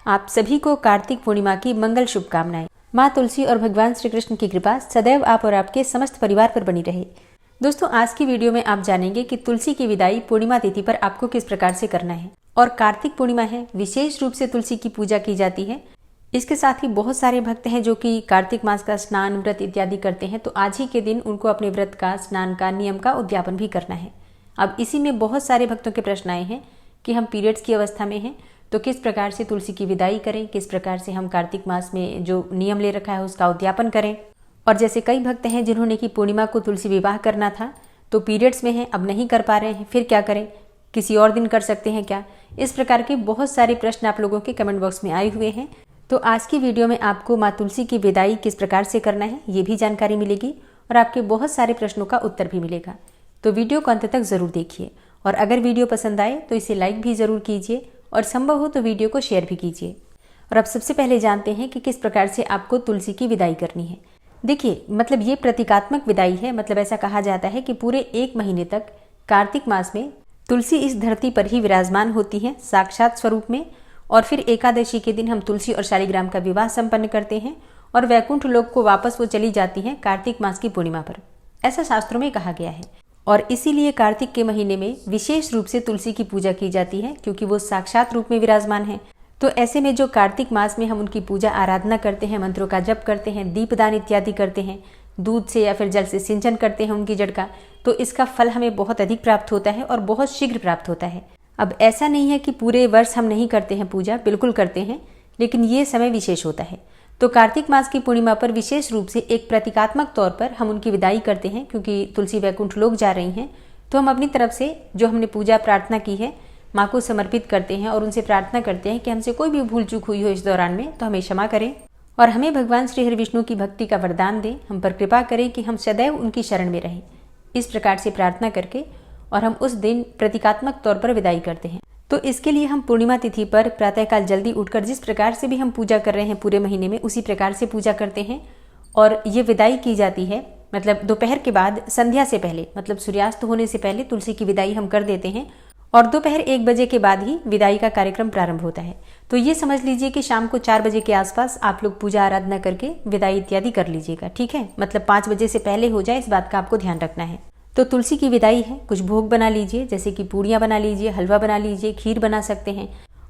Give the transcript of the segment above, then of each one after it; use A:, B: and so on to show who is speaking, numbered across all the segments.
A: आप सभी को कार्तिक पूर्णिमा की मंगल शुभकामनाएं। माँ तुलसी और भगवान श्री कृष्ण की कृपा सदैव आप और आपके समस्त परिवार पर बनी रहे। दोस्तों, आज की वीडियो में आप जानेंगे कि तुलसी की विदाई पूर्णिमा तिथि पर आपको किस प्रकार से करना है। और कार्तिक पूर्णिमा है, विशेष रूप से तुलसी की पूजा की जाती है। इसके साथ ही बहुत सारे भक्त हैं जो कि कार्तिक मास का स्नान, व्रत इत्यादि करते हैं, तो आज ही के दिन उनको अपने व्रत का, स्नान का, नियम का उद्यापन भी करना है। अब इसी में बहुत सारे भक्तों के प्रश्न आए हैं कि हम पीरियड्स की अवस्था में हैं तो किस प्रकार से तुलसी की विदाई करें, किस प्रकार से हम कार्तिक मास में जो नियम ले रखा है उसका उद्यापन करें। और जैसे कई भक्त हैं जिन्होंने कि पूर्णिमा को तुलसी विवाह करना था तो पीरियड्स में हैं, अब नहीं कर पा रहे हैं, फिर क्या करें, किसी और दिन कर सकते हैं क्या। इस प्रकार के बहुत सारे प्रश्न आप लोगों के कमेंट बॉक्स में आए हुए हैं। तो आज की वीडियो में आपको माँ तुलसी की विदाई किस प्रकार से करना है ये भी जानकारी मिलेगी और आपके बहुत सारे प्रश्नों का उत्तर भी मिलेगा। तो वीडियो को अंत तक जरूर देखिए और अगर वीडियो पसंद आए तो इसे लाइक भी जरूर कीजिए और संभव हो तो वीडियो को शेयर भी कीजिए। और अब सबसे पहले जानते हैं कि किस प्रकार से आपको तुलसी की विदाई करनी है। देखिए, मतलब ये प्रतीकात्मक विदाई है। मतलब ऐसा कहा जाता है कि पूरे 1 महीने तक कार्तिक मास में तुलसी इस धरती पर ही विराजमान होती है साक्षात स्वरूप में। और फिर एकादशी के दिन हम तुलसी और शालिग्राम का विवाह संपन्न करते हैं और वैकुंठ लोक को वापस वो चली जाती हैं कार्तिक मास की पूर्णिमा पर, ऐसा शास्त्रों में कहा गया है। और इसीलिए कार्तिक के महीने में विशेष रूप से तुलसी की पूजा की जाती है क्योंकि वो साक्षात रूप में विराजमान है। तो ऐसे में जो कार्तिक मास में हम उनकी पूजा आराधना करते हैं, मंत्रों का जप करते हैं, दीपदान इत्यादि करते हैं, दूध से या फिर जल से सिंचन करते हैं उनकी जड़ का, तो इसका फल हमें बहुत अधिक प्राप्त होता है और बहुत शीघ्र प्राप्त होता है। अब ऐसा नहीं है कि पूरे वर्ष हम नहीं करते हैं पूजा, बिल्कुल करते हैं, लेकिन ये समय विशेष होता है। तो कार्तिक मास की पूर्णिमा पर विशेष रूप से एक प्रतीकात्मक तौर पर हम उनकी विदाई करते हैं क्योंकि तुलसी वैकुंठ लोक जा रही हैं। तो हम अपनी तरफ से जो हमने पूजा प्रार्थना की है माँ को समर्पित करते हैं और उनसे प्रार्थना करते हैं कि हमसे कोई भी भूल चूक हुई हो इस दौरान में तो हमें क्षमा करें और हमें भगवान श्री हरि विष्णु की भक्ति का वरदान दें, हम पर कृपा करें कि हम सदैव उनकी शरण में रहें। इस प्रकार से प्रार्थना करके और हम उस दिन प्रतीकात्मक तौर पर विदाई करते हैं। तो इसके लिए हम पूर्णिमा तिथि पर प्रातःकाल जल्दी उठकर जिस प्रकार से भी हम पूजा कर रहे हैं पूरे महीने में उसी प्रकार से पूजा करते हैं। और ये विदाई की जाती है मतलब दोपहर के बाद, संध्या से पहले, मतलब सूर्यास्त होने से पहले तुलसी की विदाई हम कर देते हैं और दोपहर 1 बजे के बाद ही विदाई का कार्यक्रम प्रारंभ होता है। तो ये समझ लीजिए कि शाम को 4 बजे के आसपास आप लोग पूजा आराधना करके विदाई इत्यादि कर लीजिएगा, ठीक है। मतलब 5 बजे से पहले हो जाए, इस बात का आपको ध्यान रखना है। तो तुलसी की विदाई है, कुछ भोग बना लीजिए, जैसे कि पूड़ियाँ बना लीजिए, हलवा बना लीजिए, खीर बना सकते हैं।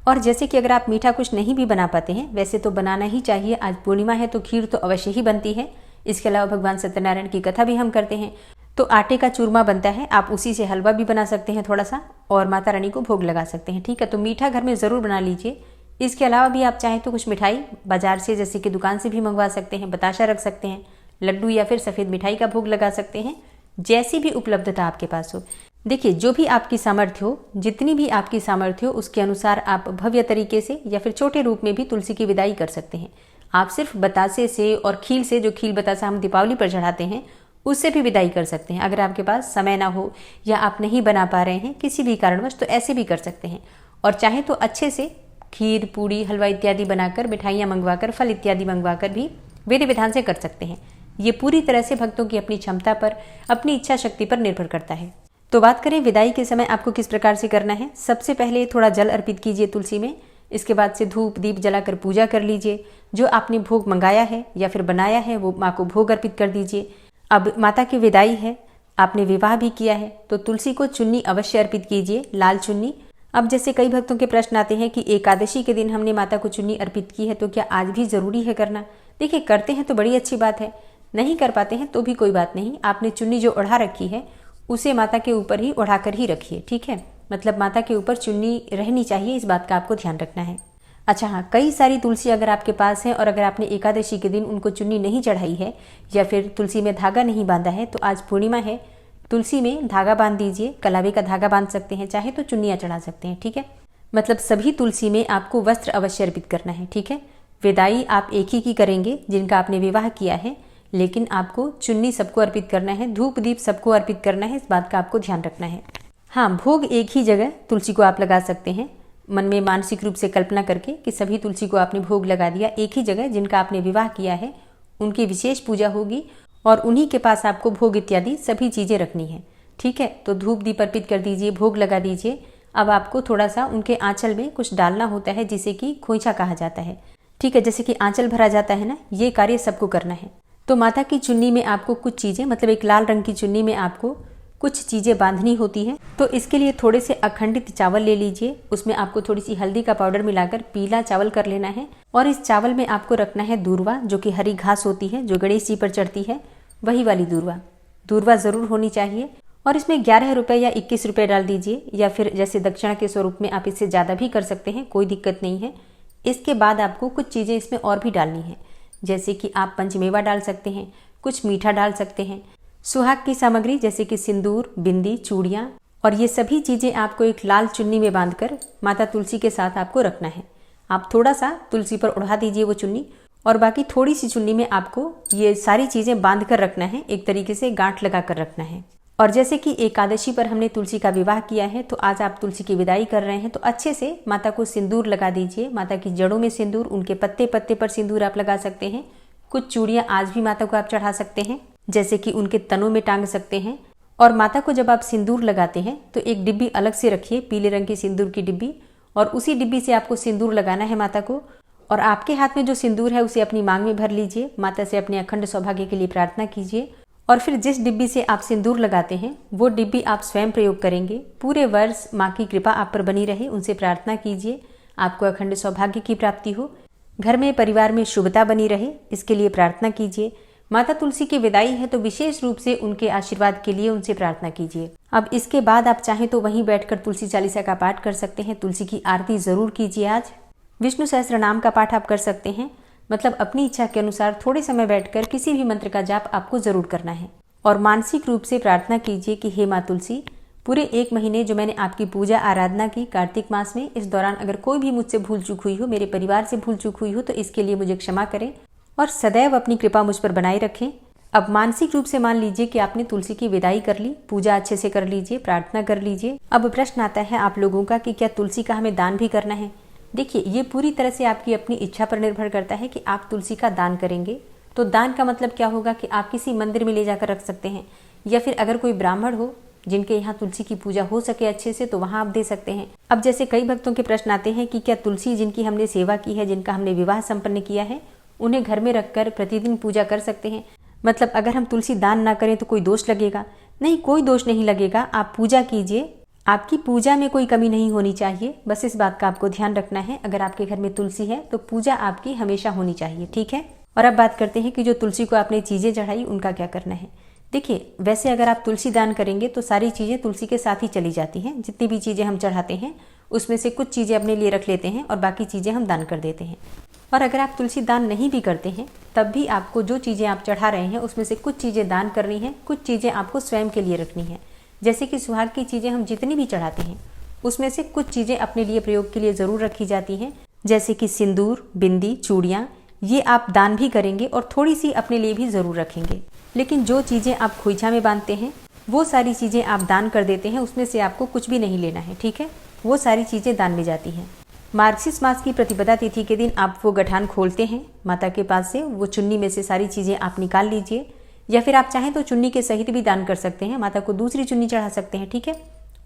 A: और जैसे कि अगर आप मीठा कुछ नहीं भी बना पाते हैं, वैसे तो बनाना ही चाहिए, आज पूर्णिमा है तो खीर तो अवश्य ही बनती है। इसके अलावा भगवान सत्यनारायण की कथा भी हम करते हैं तो आटे का चूरमा बनता है, आप उसी से हलवा भी बना सकते हैं थोड़ा सा और माता रानी को भोग लगा सकते हैं, ठीक है। तो मीठा घर में ज़रूर बना लीजिए। इसके अलावा भी आप चाहें तो कुछ मिठाई बाजार से जैसे कि दुकान से भी मंगवा सकते हैं, बताशा रख सकते हैं, लड्डू या फिर सफ़ेद मिठाई का भोग लगा सकते हैं, जैसी भी उपलब्धता आपके पास हो। देखिए, जो भी आपकी सामर्थ्य हो, जितनी भी आपकी सामर्थ्य हो उसके अनुसार आप भव्य तरीके से या फिर छोटे रूप में भी तुलसी की विदाई कर सकते हैं। आप सिर्फ बतासे से और खील से, जो खील बतासा हम दीपावली पर चढ़ाते हैं, उससे भी विदाई कर सकते हैं। अगर आपके पास समय ना हो या आप नहीं बना पा रहे हैं किसी भी कारणवश तो ऐसे भी कर सकते हैं। और चाहे तो अच्छे से खीर, पूड़ी, हलवा इत्यादि बनाकर, मिठाइयाँ मंगवाकर, फल इत्यादि मंगवाकर भी विधि विधान से कर सकते हैं। ये पूरी तरह से भक्तों की अपनी क्षमता पर, अपनी इच्छा शक्ति पर निर्भर करता है। तो बात करें विदाई के समय आपको किस प्रकार से करना है। सबसे पहले थोड़ा जल अर्पित कीजिए तुलसी में। इसके बाद से धूप दीप जलाकर पूजा कर लीजिए। जो आपने भोग मंगाया है या फिर बनाया है वो माँ को भोग अर्पित कर दीजिए। अब माता की विदाई है, आपने विवाह भी किया है तो तुलसी को चुन्नी अवश्य अर्पित कीजिए, लाल चुन्नी। अब जैसे कई भक्तों के प्रश्न आते हैं कि एकादशी के दिन हमने माता को चुन्नी अर्पित की है तो क्या आज भी जरूरी है करना। देखिए, करते हैं तो बड़ी अच्छी बात है, नहीं कर पाते हैं तो भी कोई बात नहीं। आपने चुन्नी जो ओढ़ा रखी है उसे माता के ऊपर ही ओढ़ा कर ही रखिए, ठीक है। मतलब माता के ऊपर चुन्नी रहनी चाहिए, इस बात का आपको ध्यान रखना है। अच्छा हाँ, कई सारी तुलसी अगर आपके पास है और अगर आपने एकादशी के दिन उनको चुन्नी नहीं चढ़ाई है या फिर तुलसी में धागा नहीं बांधा है तो आज पूर्णिमा है, तुलसी में धागा बांध दीजिए। कलावे का धागा बांध सकते हैं, चाहे तो चुन्नियाँ चढ़ा सकते हैं, ठीक है। मतलब सभी तुलसी में आपको वस्त्र अवश्य अर्पित करना है, ठीक है। विदाई आप एक ही करेंगे जिनका आपने विवाह किया है, लेकिन आपको चुन्नी सबको अर्पित करना है, धूप दीप सबको अर्पित करना है, इस बात का आपको ध्यान रखना है। हाँ, भोग एक ही जगह तुलसी को आप लगा सकते हैं, मन में मानसिक रूप से कल्पना करके कि सभी तुलसी को आपने भोग लगा दिया एक ही जगह, जिनका आपने विवाह किया है उनकी विशेष पूजा होगी और उन्हीं के पास आपको भोग इत्यादि सभी चीज़ें रखनी है, ठीक है। तो धूप दीप अर्पित कर दीजिए, भोग लगा दीजिए। अब आपको थोड़ा सा उनके आंचल में कुछ डालना होता है जिसे कि खोइछा कहा जाता है। ठीक है, जैसे कि आंचल भरा जाता है ना, ये कार्य सबको करना है। तो माता की चुन्नी में आपको कुछ चीज़ें, मतलब एक लाल रंग की चुन्नी में आपको कुछ चीज़ें बांधनी होती हैं। तो इसके लिए थोड़े से अखंडित चावल ले लीजिए, उसमें आपको थोड़ी सी हल्दी का पाउडर मिलाकर पीला चावल कर लेना है। और इस चावल में आपको रखना है दूर्वा, जो कि हरी घास होती है जो गणेश जी पर चढ़ती है, वही वाली दूर्वा ज़रूर होनी चाहिए। और इसमें 11 रुपये या 21 रुपये डाल दीजिए, या फिर जैसे दक्षिणा के स्वरूप में आप इससे ज़्यादा भी कर सकते हैं, कोई दिक्कत नहीं है। इसके बाद आपको कुछ चीज़ें इसमें और भी डालनी है, जैसे कि आप पंचमेवा डाल सकते हैं, कुछ मीठा डाल सकते हैं, सुहाग की सामग्री जैसे कि सिंदूर, बिंदी, चूड़ियाँ, और ये सभी चीज़ें आपको एक लाल चुन्नी में बांधकर माता तुलसी के साथ आपको रखना है। आप थोड़ा सा तुलसी पर उड़ा दीजिए वो चुन्नी, और बाकी थोड़ी सी चुन्नी में आपको ये सारी चीज़ें बांध कर रखना है, एक तरीके से गांठ लगा कर रखना है। और जैसे कि एकादशी पर हमने तुलसी का विवाह किया है, तो आज आप तुलसी की विदाई कर रहे हैं, तो अच्छे से माता को सिंदूर लगा दीजिए। माता की जड़ों में सिंदूर, उनके पत्ते पत्ते पर सिंदूर आप लगा सकते हैं। कुछ चूड़ियाँ आज भी माता को आप चढ़ा सकते हैं, जैसे कि उनके तनों में टांग सकते हैं। और माता को जब आप सिंदूर लगाते हैं तो एक डिब्बी अलग से रखिए, पीले रंग की सिंदूर की डिब्बी, और उसी डिब्बी से आपको सिंदूर लगाना है माता को। और आपके हाथ में जो सिंदूर है उसे अपनी मांग में भर लीजिए, माता से अपने अखंड सौभाग्य के लिए प्रार्थना कीजिए। और फिर जिस डिब्बी से आप सिंदूर लगाते हैं वो डिब्बी आप स्वयं प्रयोग करेंगे। पूरे वर्ष माँ की कृपा आप पर बनी रहे, उनसे प्रार्थना कीजिए, आपको अखंड सौभाग्य की प्राप्ति हो, घर में परिवार में शुभता बनी रहे, इसके लिए प्रार्थना कीजिए। माता तुलसी की विदाई है तो विशेष रूप से उनके आशीर्वाद के लिए उनसे प्रार्थना कीजिए। अब इसके बाद आप चाहें तो वहीं बैठकर तुलसी चालीसा का पाठ कर सकते हैं। तुलसी की आरती जरूर कीजिए। आज विष्णु सहस्त्र नाम का पाठ आप कर सकते हैं, मतलब अपनी इच्छा के अनुसार थोड़े समय बैठकर किसी भी मंत्र का जाप आपको जरूर करना है। और मानसिक रूप से प्रार्थना कीजिए कि हे माँ तुलसी, पूरे 1 महीने जो मैंने आपकी पूजा आराधना की कार्तिक मास में, इस दौरान अगर कोई भी मुझसे भूल चूक हुई हो, मेरे परिवार से भूल चूक हुई हो, तो इसके लिए मुझे क्षमा करें और सदैव अपनी कृपा मुझ पर बनाए रखें। अब मानसिक रूप से मान लीजिए कि आपने तुलसी की विदाई कर ली, पूजा अच्छे से कर लीजिए, प्रार्थना कर लीजिए। अब प्रश्न आता है आप लोगों का कि क्या तुलसी का हमें दान भी करना है। देखिए, ये पूरी तरह से आपकी अपनी इच्छा पर निर्भर करता है कि आप तुलसी का दान करेंगे। तो दान का मतलब क्या होगा कि आप किसी मंदिर में ले जाकर रख सकते हैं, या फिर अगर कोई ब्राह्मण हो जिनके यहाँ तुलसी की पूजा हो सके अच्छे से, तो वहाँ आप दे सकते हैं। अब जैसे कई भक्तों के प्रश्न आते हैं कि क्या तुलसी जिनकी हमने सेवा की है, जिनका हमने विवाह संपन्न किया है, उन्हें घर में रखकर प्रतिदिन पूजा कर सकते हैं। मतलब अगर हम तुलसी दान ना करें तो कोई दोष लगेगा? नहीं, कोई दोष नहीं लगेगा। आप पूजा कीजिए, आपकी पूजा में कोई कमी नहीं होनी चाहिए। बस इस बात का आपको ध्यान रखना है। अगर आपके घर में तुलसी है तो पूजा आपकी हमेशा होनी चाहिए, ठीक है। और अब बात करते हैं कि जो तुलसी को आपने चीज़ें चढ़ाई उनका क्या करना है। देखिए, वैसे अगर आप तुलसी दान करेंगे तो सारी चीज़ें तुलसी के साथ ही चली जाती हैं। जितनी भी चीज़ें हम चढ़ाते हैं उसमें से कुछ चीज़ें अपने लिए रख लेते हैं और बाकी चीज़ें हम दान कर देते हैं। और अगर आप तुलसी दान नहीं भी करते हैं तब भी आपको जो चीज़ें आप चढ़ा रहे हैं उसमें से कुछ चीज़ें दान करनी है, कुछ चीज़ें आपको स्वयं के लिए रखनी है। जैसे कि सुहाग की चीज़ें हम जितनी भी चढ़ाते हैं उसमें से कुछ चीज़ें अपने लिए प्रयोग के लिए ज़रूर रखी जाती हैं, जैसे कि सिंदूर, बिंदी, चूड़ियाँ, ये आप दान भी करेंगे और थोड़ी सी अपने लिए भी ज़रूर रखेंगे। लेकिन जो चीज़ें आप खोइछा में बांधते हैं वो सारी चीज़ें आप दान कर देते हैं, उसमें से आपको कुछ भी नहीं लेना है, ठीक है। वो सारी चीज़ें दान में जाती हैं। मार्गशीर्ष मास की प्रतिपदा तिथि के दिन आप वो गठान खोलते हैं माता के पास से, वो चुन्नी में से सारी चीज़ें आप निकाल लीजिए, या फिर आप चाहें तो चुन्नी के सहित भी दान कर सकते हैं, माता को दूसरी चुन्नी चढ़ा सकते हैं, ठीक है।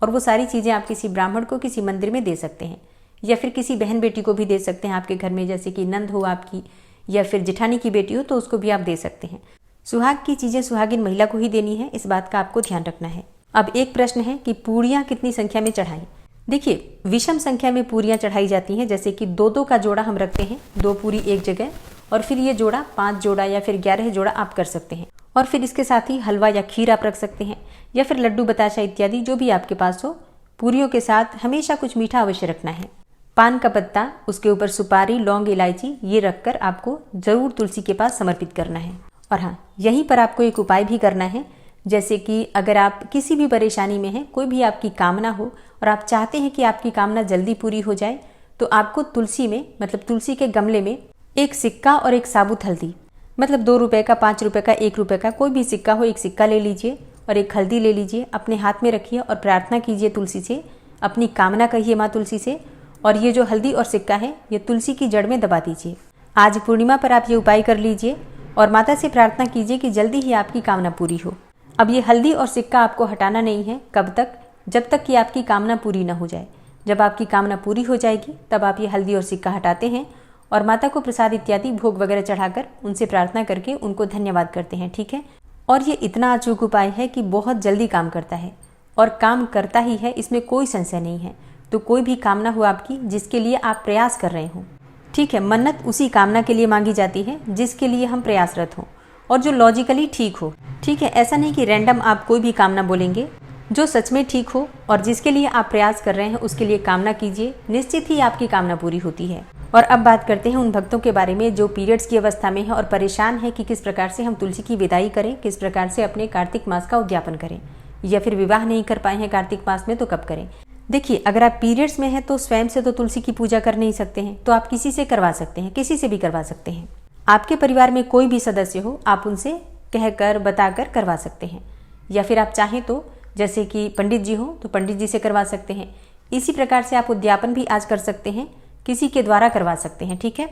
A: और वो सारी चीज़ें आप किसी ब्राह्मण को किसी मंदिर में दे सकते हैं, या फिर किसी बहन बेटी को भी दे सकते हैं आपके घर में, जैसे कि नंद हो आपकी, या फिर जेठानी की बेटी हो तो उसको भी आप दे सकते हैं। सुहाग की चीज़ें सुहागिन महिला को ही देनी है, इस बात का आपको ध्यान रखना है। अब एक प्रश्न है कि पूरियाँ कितनी संख्या में चढ़ाएं। देखिए, विषम संख्या में पूरियाँ चढ़ाई जाती हैं, जैसे कि 2-2 का जोड़ा हम रखते हैं, 2 पूरी एक जगह, और फिर ये जोड़ा 5 जोड़ा या फिर 11 जोड़ा आप कर सकते हैं। और फिर इसके साथ ही हलवा या खीर आप रख सकते हैं, या फिर लड्डू बताशा इत्यादि जो भी आपके पास हो। पूरियों के साथ हमेशा कुछ मीठा अवश्य रखना है। पान का पत्ता, उसके ऊपर सुपारी, लौंग, इलायची, ये रखकर आपको जरूर तुलसी के पास समर्पित करना है। और हाँ, यहीं पर आपको एक उपाय भी करना है, जैसे कि अगर आप किसी भी परेशानी में हैं, कोई भी आपकी कामना हो और आप चाहते हैं कि आपकी कामना जल्दी पूरी हो जाए, तो आपको तुलसी में, मतलब तुलसी के गमले में एक सिक्का और एक साबुत हल्दी, मतलब 2 रुपये का, 5 रुपये का, 1 रुपये का, कोई भी सिक्का हो, एक सिक्का ले लीजिए और एक हल्दी ले लीजिए, अपने हाथ में रखिए और प्रार्थना कीजिए तुलसी से, अपनी कामना कहिए माँ तुलसी से, और ये जो हल्दी और सिक्का है ये तुलसी की जड़ में दबा दीजिए। आज पूर्णिमा पर आप ये उपाय कर लीजिए और माता से प्रार्थना कीजिए कि जल्दी ही आपकी कामना पूरी हो। अब ये हल्दी और सिक्का आपको हटाना नहीं है, कब तक जब तक कि आपकी कामना पूरी न हो जाए। जब आपकी कामना पूरी हो जाएगी तब आप ये हल्दी और सिक्का हटाते हैं और माता को प्रसाद इत्यादि भोग वगैरह चढ़ाकर उनसे प्रार्थना करके उनको धन्यवाद करते हैं, ठीक है। और ये इतना अचूक उपाय है कि बहुत जल्दी काम करता है और काम करता ही है, इसमें कोई संशय नहीं है। तो कोई भी कामना हो आपकी जिसके लिए आप प्रयास कर रहे हो, ठीक है, मन्नत उसी कामना के लिए मांगी जाती है जिसके लिए हम प्रयासरत हों और जो लॉजिकली ठीक हो, ठीक है। ऐसा नहीं कि रैंडम आप कोई भी कामना बोलेंगे, जो सच में ठीक हो और जिसके लिए आप प्रयास कर रहे हैं उसके लिए कामना कीजिए, निश्चित ही आपकी कामना पूरी होती है। और अब बात करते हैं उन भक्तों के बारे में जो पीरियड्स की अवस्था में है और परेशान है कि किस प्रकार से हम तुलसी की विदाई करें, किस प्रकार से अपने कार्तिक मास का उद्यापन करें, या फिर विवाह नहीं कर पाए हैं कार्तिक मास में तो कब करें। देखिए, अगर आप पीरियड्स में हैं तो स्वयं से तो तुलसी की पूजा कर नहीं सकते हैं, तो आप किसी से करवा सकते हैं, किसी से भी करवा सकते हैं। आपके परिवार में कोई भी सदस्य हो, आप उनसे कहकर बताकर करवा सकते हैं, या फिर आप चाहें तो जैसे कि पंडित जी हो तो पंडित जी से करवा सकते हैं। इसी प्रकार से आप उद्यापन भी आज कर सकते हैं, किसी के द्वारा करवा सकते हैं, ठीक है।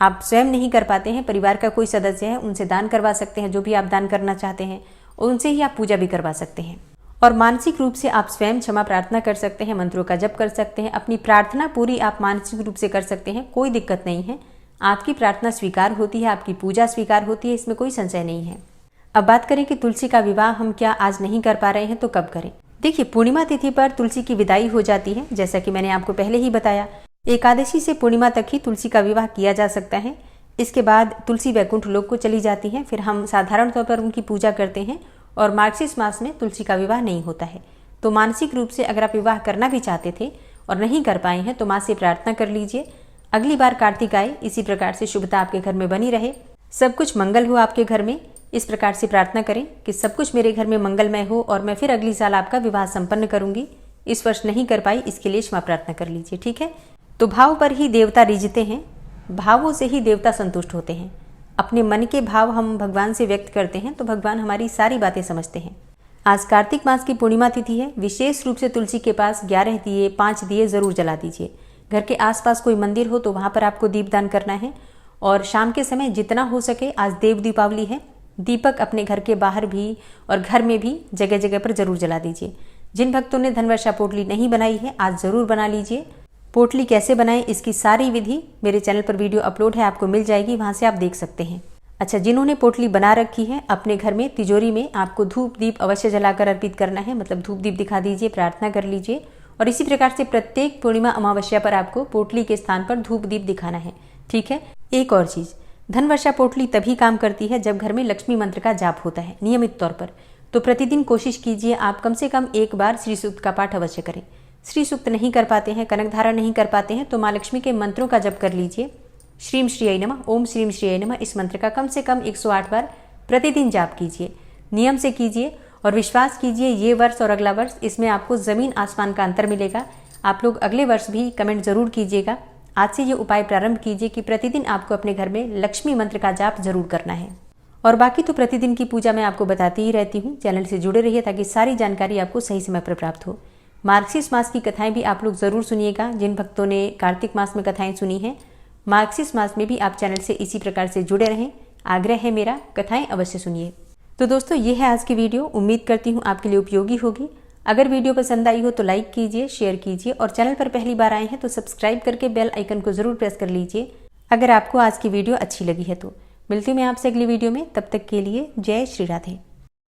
A: आप स्वयं नहीं कर पाते हैं, परिवार का कोई सदस्य है, उनसे दान करवा सकते हैं, जो भी आप दान करना चाहते हैं उनसे ही आप पूजा भी करवा सकते हैं। और मानसिक रूप से आप स्वयं क्षमा प्रार्थना कर सकते हैं, मंत्रों का जप कर सकते हैं, अपनी प्रार्थना पूरी आप मानसिक रूप से कर सकते हैं, कोई दिक्कत नहीं है। आपकी प्रार्थना स्वीकार होती है, आपकी पूजा स्वीकार होती है, इसमें कोई संशय नहीं है। अब बात करें कि तुलसी का विवाह हम क्या आज नहीं कर पा रहे हैं तो कब करें। देखिए, पूर्णिमा तिथि पर तुलसी की विदाई हो जाती है, जैसा कि मैंने आपको पहले ही बताया। एकादशी से पूर्णिमा तक ही तुलसी का विवाह किया जा सकता है। इसके बाद तुलसी वैकुंठ लोक को चली जाती है, फिर हम साधारण तौर पर उनकी पूजा करते हैं और मार्गशीर्ष मास में तुलसी का विवाह नहीं होता है। तो मानसिक रूप से अगर आप विवाह करना भी चाहते थे और नहीं कर पाए हैं तो माँ से प्रार्थना कर लीजिए, अगली बार कार्तिक आए इसी प्रकार से शुभता आपके घर में बनी रहे, सब कुछ मंगल हो आपके घर में। इस प्रकार से प्रार्थना करें कि सब कुछ मेरे घर में मंगलमय हो और मैं फिर अगली साल आपका विवाह संपन्न करूंगी। इस वर्ष नहीं कर पाई, इसके लिए क्षमा प्रार्थना कर लीजिए, ठीक है। तो भाव पर ही देवता रिझते हैं, भावों से ही देवता संतुष्ट होते हैं। अपने मन के भाव हम भगवान से व्यक्त करते हैं तो भगवान हमारी सारी बातें समझते हैं। आज कार्तिक मास की पूर्णिमा तिथि है, विशेष रूप से तुलसी के पास 11 दिए 5 दिए जरूर जला दीजिए। घर के आसपास कोई मंदिर हो तो वहां पर आपको दीपदान करना है। और शाम के समय जितना हो सके, आज देव दीपावली है, दीपक अपने घर के बाहर भी और घर में भी जगह जगह पर जरूर जला दीजिए। जिन भक्तों ने धनवर्षा पोटली नहीं बनाई है आज जरूर बना लीजिए। पोटली कैसे बनाएं इसकी सारी विधि मेरे चैनल पर वीडियो अपलोड है, आपको मिल जाएगी, वहां से आप देख सकते हैं। अच्छा, जिन्होंने पोटली बना रखी है अपने घर में तिजोरी में आपको धूप दीप अवश्य जलाकर अर्पित करना है, मतलब धूप दीप दिखा दीजिए, प्रार्थना कर लीजिए। और इसी प्रकार से प्रत्येक पूर्णिमा अमावस्या पर आपको पोटली के स्थान पर धूप दीप दिखाना है, ठीक है। एक और चीज, धनवर्षा पोटली तभी काम करती है जब घर में लक्ष्मी मंत्र का जाप होता है नियमित तौर पर। तो प्रतिदिन कोशिश कीजिए आप कम से कम एक बार श्री सूक्त का पाठ अवश्य करें। श्री सूक्त नहीं कर पाते हैं, कनक धारा नहीं कर पाते हैं तो माँ लक्ष्मी के मंत्रों का जप कर लीजिए। श्रीम श्रीय नमः, ओम श्रीम श्रीय नमः, इस मंत्र का कम से कम 108 बार प्रतिदिन जाप कीजिए, नियम से कीजिए। और विश्वास कीजिए ये वर्ष और अगला वर्ष, इसमें आपको जमीन आसमान का अंतर मिलेगा। आप लोग अगले वर्ष भी कमेंट जरूर कीजिएगा। आज से ये उपाय प्रारंभ कीजिए कि प्रतिदिन आपको अपने घर में लक्ष्मी मंत्र का जाप जरूर करना है। और बाकी तो प्रतिदिन की पूजा मैं आपको बताती ही रहती हूँ। चैनल से जुड़े रहिए ताकि सारी जानकारी आपको सही समय पर प्राप्त हो। मार्गशीर्ष मास की कथाएं भी आप लोग जरूर सुनिएगा। जिन भक्तों ने कार्तिक मास में कथाएं सुनी हैं, मार्गशीर्ष मास में भी आप चैनल से इसी प्रकार से जुड़े रहें, आग्रह है मेरा, कथाएं अवश्य सुनिए। तो दोस्तों, ये है आज की वीडियो, उम्मीद करती हूँ आपके लिए उपयोगी होगी। अगर वीडियो पसंद आई हो तो लाइक कीजिए, शेयर कीजिए और चैनल पर पहली बार आए हैं तो सब्सक्राइब करके बेल आइकन को जरूर प्रेस कर लीजिए अगर आपको आज की वीडियो अच्छी लगी है तो। मिलती हूँ मैं आपसे अगली वीडियो में, तब तक के लिए जय श्री राधे।